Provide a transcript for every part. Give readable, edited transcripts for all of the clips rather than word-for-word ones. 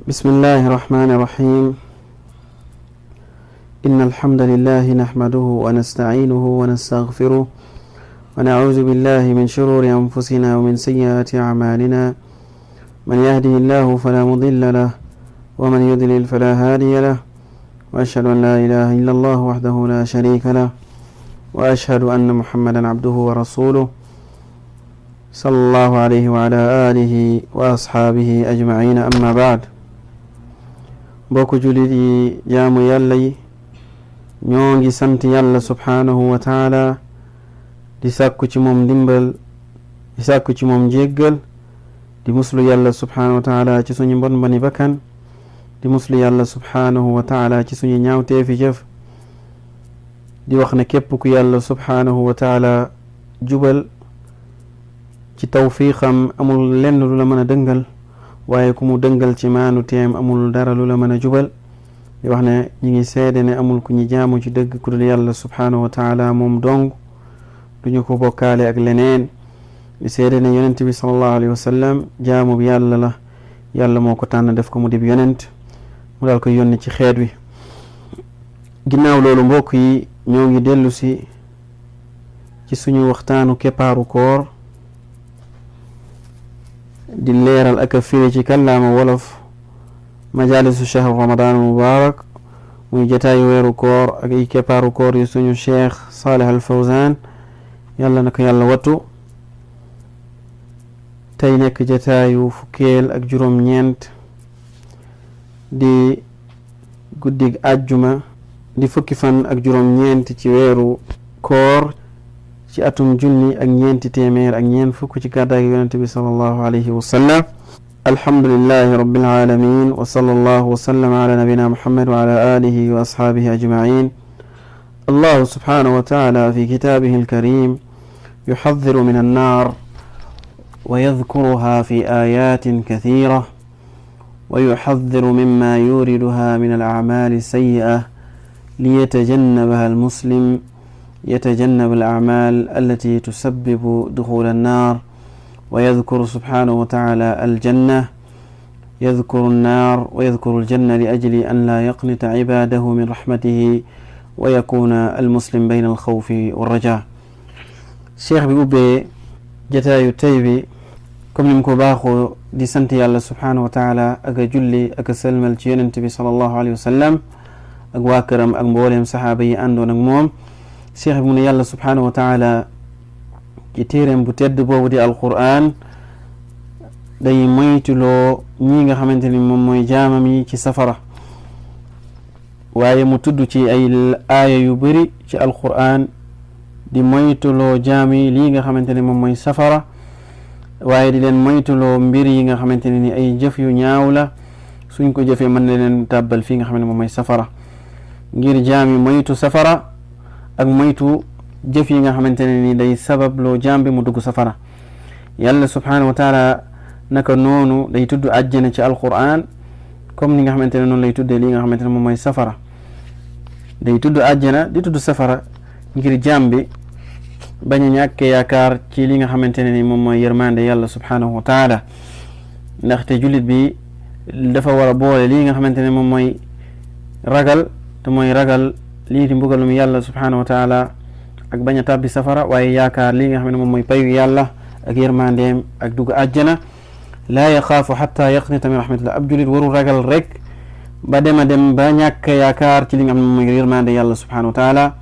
بسم الله الرحمن الرحيم إن الحمد لله نحمده ونستعينه ونستغفره ونعوذ بالله من شرور أنفسنا ومن سيئات أعمالنا من يهده الله فلا مضل له ومن يضلل فلا هادي له وأشهد أن لا إله إلا الله وحده لا شريك له وأشهد أن محمدا عبده ورسوله صلى الله عليه وعلى آله وأصحابه أجمعين أما بعد mbokk julit yi jaamu yàlla yi ñoo ngi sant yàlla subhanahu wa taala di sàkku ci moom ndimbal di sàkku ci moom jéggal di muslu yàlla subhanahu wa taala ci suñu mbon mboni bakkan di muslu yàlla subhanahu wa taala ci suñu ñaawteefi jëf di wax ne képp ku yàlla subhanahu wa taala jubal ci tawfiqam amul lenn lu la mën a dëngal waaye ku mu dëngal ci maanu teem amul dara lu la mën a jubal di wax ne ñi ngi seede ne amul ku ñi jaamu ci dëgg ku dul yàlla subhanahu wa taala moom dong duñu ko bokkaale ak leneen di seede ne yonent bi sallallahu alayhi wa sallam jaamu bi yàlla la yàlla moo ko tànn def ko mu dib yonent mu daal ko yónni ci xeet wi ginnaaw loolu mbokk yi ñoo ngi dellu si ci suñu waxtaanu keppaaru koor di leeral ak a firi ci kàllaama wolof majalisu shahr ramadan mubarak muy jataayu weeru koor ak ay keppaaru koor yu suñu cheikh Salih Al Fawzan yàlla na ko yàlla wattu tey nekk jataayu fukkeel ak juróom-ñeent di guddig àjjuma di fukki fan ak juróom-ñeent ci weeru koor ci atum junni ak ñeenti téeméer ak ñeent fukk ci gàddaay yonent bi sallallahu alayhi wa sallam alhamdulillahi rabbil alamin wa sallallahu wa sallam ala nabina muhammad wa ala alihi wa ashabihi ajma'in allahu subhanahu wa ta'ala fi kitabihi alkarim yuhadhiru min annar wa yadhkuruha fi ayatin kathira wa yuhadhiru mimma yuriduha min al'amali sayyi'ah liyatajannabaha almuslim يتجنب الأعمال التي تسبب دخول النار ويذكر سبحانه وتعالى الجنة يذكر النار ويذكر الجنة لأجل أن لا يقنط عباده من رحمته ويكون المسلم بين الخوف والرجاء الشيخ بيقول جتاي تيبي كم نمكو باخو دي سنتي الله سبحانه وتعالى أكا جلي أكا سلم الجيان صلى الله عليه وسلم أكا كرم أكا مبولهم صحابي أندو نقموم cheikh bi mu ne yàlla subhanahu wa taala ci téeréem bu tedd boobu di alquran day moytuloo ñi nga xamante ni moom mooy jaamam yi ci safara waaye mu tudd ci ay aaya yu bari ci alquran di moytuloo jaam yi lii nga xamante ni moom mooy safara waaye di leen moytuloo mbir yi nga xamante ne ni ay jëf yu ñaaw la suñ ko jëfee mën na leen tàbbal fii nga xam ne moom mooy safara ngir jaam yi moytu safara ak moytu jëf yi nga xamante ne ni day sabab loo jaam bi mu dugg safara yàlla subhanahu wa taala naka noonu day tudd àjjana ci alquran comme ni nga xamante ne noonu lay tuddee li nga xamante ne moom mooy safara day tudd àjjana di tudd safara ngir jaam bi bañ a ñàkk yaakaar ci li nga xamante ne ni moom mooy yërmande yàlla subhanahu wa taala ndaxte jullit bi dafa war a boole li nga xamante ne moom mooy ragal te mooy ragal lii di mbugalum yàlla subhanahu wa taala ak bañ a tàbbi safara waaye yaakaar lii nga xam ne moom mooy payu yàlla ak yërmandeem ak dugg àjjana laa yaxaafu xatta yaqnita min rahmatillah ab julit warul ragal rek ba dem ba ñàkk yaakaar ci li nga xam ne moom mooy yërmande yàlla subhanahu wa taala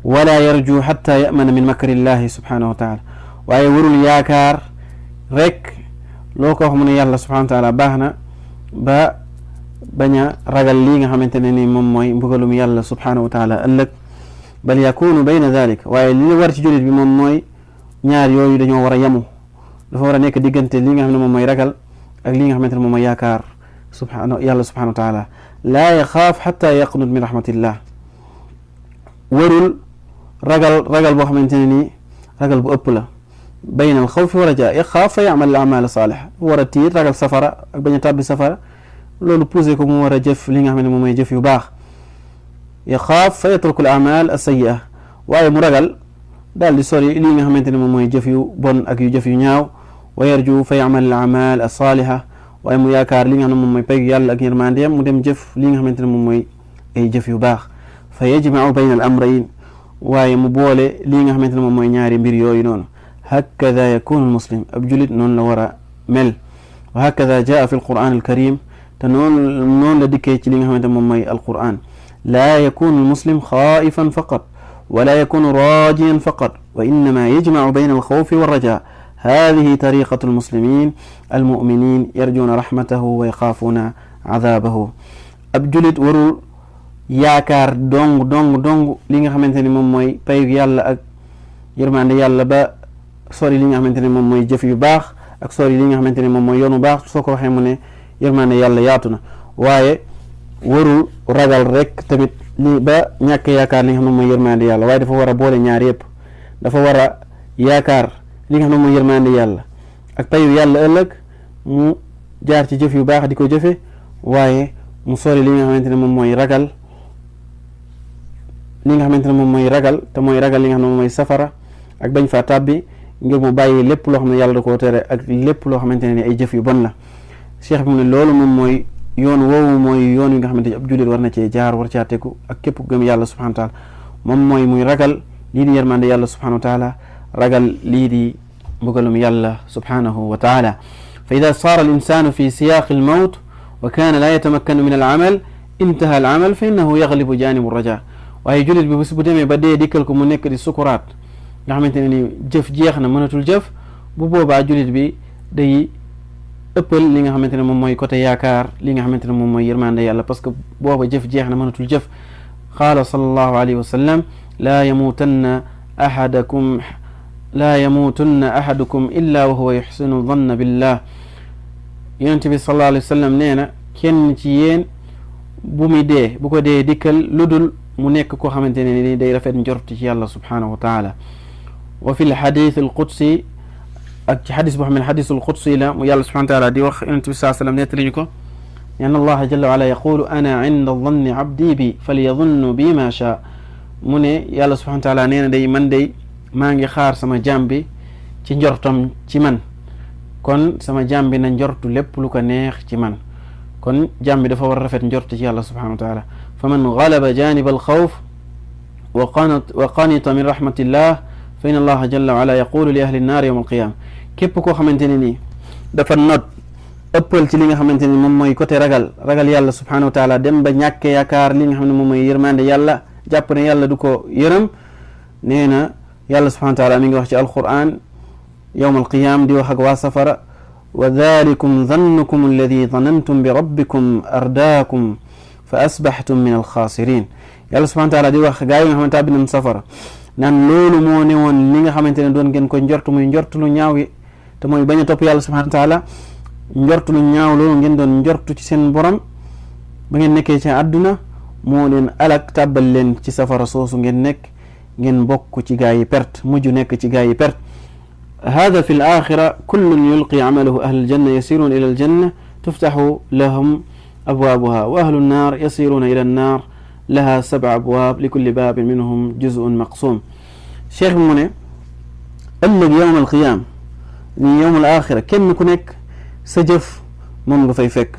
wala yarju xatta yamana min makrillahi subhanahu wa taala waaye warul yaakaar rek loo ko wax mu ne yàlla subhanahu wa taala baax na ba bañ a ragal lii nga xamante ne ni moom mooy mbugalum yàlla subhanahu wa taala ëllëg bal yakunu bayna dalik waaye li war ci jullit bi moom mooy ñaar yooyu dañoo war a yamu dafa war a nekk diggante li nga xam ne moom mooy ragal ak li nga xamante ne moom mooy yaakaar yàlla subhanahu wa taala laa yaxaaf xatta yaqnut min rahmatillah warul ragal boo xamante ne nii ragal bu ëpp la bayna al xawfi wa rajaa yaxaaf fa yamal al amal saaliha war a tiit ragal safara ak bañ a tàbbi safara loolu poussé ko mu war a jëf li nga xam ne moom mooy jëf yu baax yaxaaf fa yatruku al amal as-sayyi'a waaye mu ragal daal di sori li nga xamante ne moom mooy jëf yu bon ak yu jëf yu ñaaw wa yarju fa yamal al amal as-saliha waaye mu yaakaar li nga xam ne moom mooy payu yàlla ak yërmandeem mu dem jëf li nga xamante ne moom mooy ay jëf yu baax fa yajmau bayna al amrayn waaye mu boole li nga xamante ne moom mooy ñaari mbir yooyu noonu hakada yakunu al muslim ab julit noonu la war a mel wa hakada jaa fi al quran al karim te noonu la dikkee ci li nga xamante ne moom mooy al quran laa yakunu al muslim xaa'ifan faqat wala yakunu raajiyan faqat wa innama yajmacu bayna al xawfi wa raja hadihi tariqatu al muslimin al muminin yarjuuna rahmatahu wa yaxaafuuna cadaabahu ab julit warul yaakaar dong li nga xamante ni moom mooy payu yàlla ak yërmande yàlla ba sori li nga xamante ne moom mooy jëf yu baax ak sori li nga xamante ne moom mooy yoonu baax soo ko waxee mu ne yërmande yàlla yaatu na waaye warul ragal rek tamit li ba ñàkk yaakaar li nga xam ne mooy yërmande yàlla waaye dafa war a boole ñaar yëpp dafa war a yaakaar li nga xam ne mooy yërmande yàlla ak payu yàlla ëllëg mu jaar ci jëf yu baax di ko jëfe waaye mu sori li nga xamante ne moom mooy ragal li nga xamante ne moom mooy ragal te mooy ragal li nga xam ne moom mooy safara ak bañ faa tàbbi ngir mu bàyyi lépp loo xam ne yàlla da koo tere ak lépp loo xamante ne ay jëf yu bon la cheikh bi mu ne loolu moom mooy yoon woowu mooy yoon wi nga xamante ne ab jullit war na cee jaar war caa tegu ak képp gëm yàlla subhanahu wa taala moom mooy muy ragal lii di yërmande yàlla subhanahu wa taala ragal lii di mbugalum yàlla subhanahu wa taala fa ida saara al insanu fi siyaqi al mawt wa kaana laa yatamakkanu min al amal intaha al amal fa innahu yaglibu janibu raja waaye jullit bi bu demee ba dee dikkal ko mu nekk di sukuraat nga xamante ne ni jëf jeex na mënatul jëf bu boobaa jullit bi day ëppal li nga xamante ne moom mooy côté yaakaar li nga xamante ne moom mooy yërmande yàlla parce que booba jëf jeex na mënatul jëf qaala sallallahu alayhi wa sallam laa yamuutanna ahadukum illa wa huwa yuxsinu danna billah yonent bi sallallahu alayhi wa sallam nee na kenn ci yéen bu muy dee bu ko dee dikkal lu dul mu nekk koo xamante ne ni day rafet njort ci yàlla subhanahu wa taala wa fi lxadith alqudsi ak ci xadis boo xam ne xadis alqudsi la mu yàlla subhanahu wa taala di wax yonent bi saa sallam nettali ñu ko an allaha jalla wa ala yaqulu ana inda danni abdi bi falyadunnu bi ma shaa mu ne yàlla subhanahu wa taala nee na day man day maa ngi xaar sama jaam bi ci njortam ci man kon sama jaam bi na njortu lépp lu ko neex ci man kon jaam bi dafa war a rafet njort ci yàlla subhanahu wa taala fa man galaba janiba alxawf wa qanita min rahmatillah fa inna allaha jalla wa ala yaqulu li ahli nnaar yawma alqiyama képp koo xamante ne nii dafa not ëppal ci li nga xamante ne moom mooy côté ragal yàlla subhanahu wa taala dem ba ñàkke yaakaar li nga xam ne moom mooy yërmande yàlla jàpp ne yàlla du ko yërëm nee na yàlla subhanahu wa taala mi ngi wax ci alquran yawma alqiyama di wax ak waa safara wa dhalikum dhannukum alladi dhanantum bi rabbikum ardaakum fa asbaxtum min alxaasirin yàlla subhanahu wa taala di wax gaa yi nga xamante tàbbi nañ safara naan loolu moo ne woon li nga xamante ne doon ngeen ko njortu muy njortu lu ñaaw yi te mooy bañ a topp yàlla subhanahu wa taala njortu lu ñaaw loolu ngeen doon njortu ci seen borom ba ngeen nekkee ci àdduna moo leen alak tàbbal leen ci safara soosu ngeen nekk ngeen bokk ci gaa yi perte mujj nekk ci gaa yi perte hada fi l axira kullun yulqi amalahu ahlu aljanna yasiruna ila aljanna tuftaxu lahum abwaabuha wa ahlu nnaar yasiruna ila annaar laha 7 abwaab li kulli baabin minhum juz'un maqsuum cheikh bi mu ne ëllëg yowm alqiyaam ni yowm al axira kenn ku nekk sa jëf moom nga fay fekk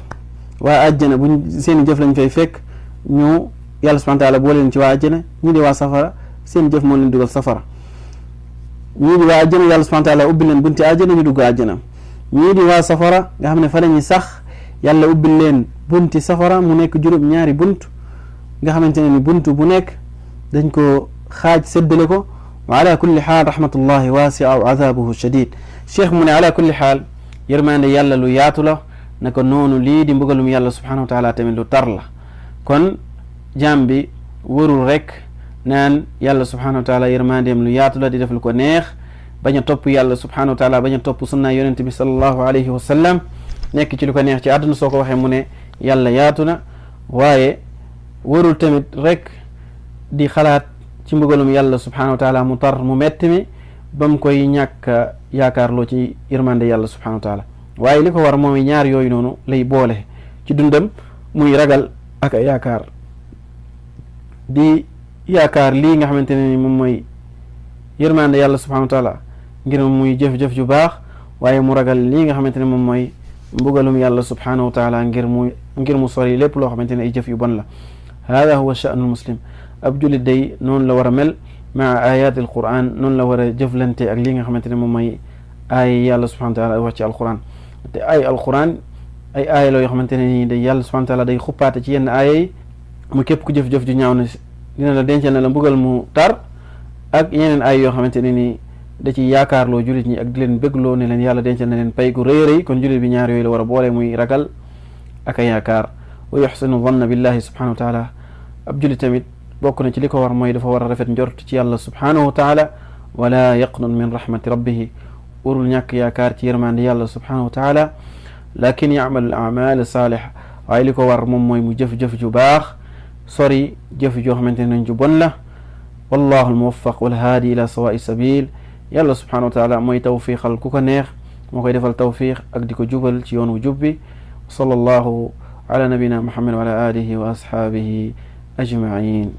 waa àjjana buñ seen jëf lañ fay fekk ñu yàlla subhanahu wa taala boole leen ci waa àjjana ñii di waa safara seen jëf moo leen dugal safara ñii di waa àjjana yàlla subhanahu wa taala ubbi leen bunti àjjana ñu dugg àjjana ñii di waa safara nga xam ne fa lañuy sax yàlla ubbi leen bunti safara mu nekk juróom-ñaari bunt nga xamante ne ni bunt bu nekk dañ ko xaaj séddale ko wa ala kulli xaal rahmatullahi waasia wa adabuhu shadid cheikh mu ne ala kulli xaal yërmande yàlla lu yaatu la naka noonu lii di mbugalum yàlla subhanahu wa taala tamit lu tar la kon jaam bi warul rek naan yàlla subhanahu wa taala yërmandeem lu yaatu la di def lu ko neex bañ a topp yàlla subhanahu wa taala bañ a topp sunna yonente bi sallallahu alayhi wa sallam nekk ci lu ko neex ci àdduna soo ko waxee mu ne yàlla yaatu na waaye warul tamit rek di xalaat ci mbugalum yàlla subhanahu wa taala mu tar mu metti mi ba mu koy ñàkk yaakaarloo ci yërmande yàlla subhanahu wa taala waaye li ko war mooy ñaar yooyu noonu lay boole ci dundam muy ragal ak a yaakaar di yaakaar lii nga xamante ne ni moom mooy yërmande yàlla subhanahu wa taala ngir muy jëf-jëf ju baax waaye mu ragal lii nga xamante ne moom mooy mbugalum yàlla subhanahu wa taala ngir mu sori lépp loo xamante ne ay jëf yu bon la. hada huwa sha'nu muslim ab julit day noonu la war a mel maa ayat al quran noonu la war a jëflante ak li nga xamante ne moom mooy ay yàlla subhanahu wa taala wax ci alquran te ay alquran ay aaya la yoo xamante ne nii day yàlla subhanahu wa taala day xuppaate ci yenn aaya yi mu képp ku jëf-jëf ju ñaaw ne dina la dencal na la mbugal mu tar ak yeneen aaya yoo xamante ne nii da ci yaakaarloo julit ñi ak di leen bégloo ne leen yàlla dencal na leen pay gu rëy rëy kon julit bi ñaar yooyu la war a boole muy ragal ak a yaakaar wa yuxsinu zanna billahi subhanahu wa taala ab julit tamit bokk na ci li ko war mooy dafa war a rafet njort ci yàlla subhanahu wa taala wala yaqnun min rahmati rabbihi urul ñàkk yaakaar ci yërmande yàlla subhanahu wa taala lakin yacmalu al amal saalih waaye li ko war moom mooy mu jëf-jëf ju baax sori jëf joo xamante ne ju bon la wallahu almuwaffaq walhaadi ila sawaai sabil yàlla subhanahu wa taala mooy tawfiqal ku ko neex moo koy defal tawfiq ak di ko jubal ci yoon wu jub bi sallallahu ala nabina muhammad wa ala alihi wa ashaabihi ajmain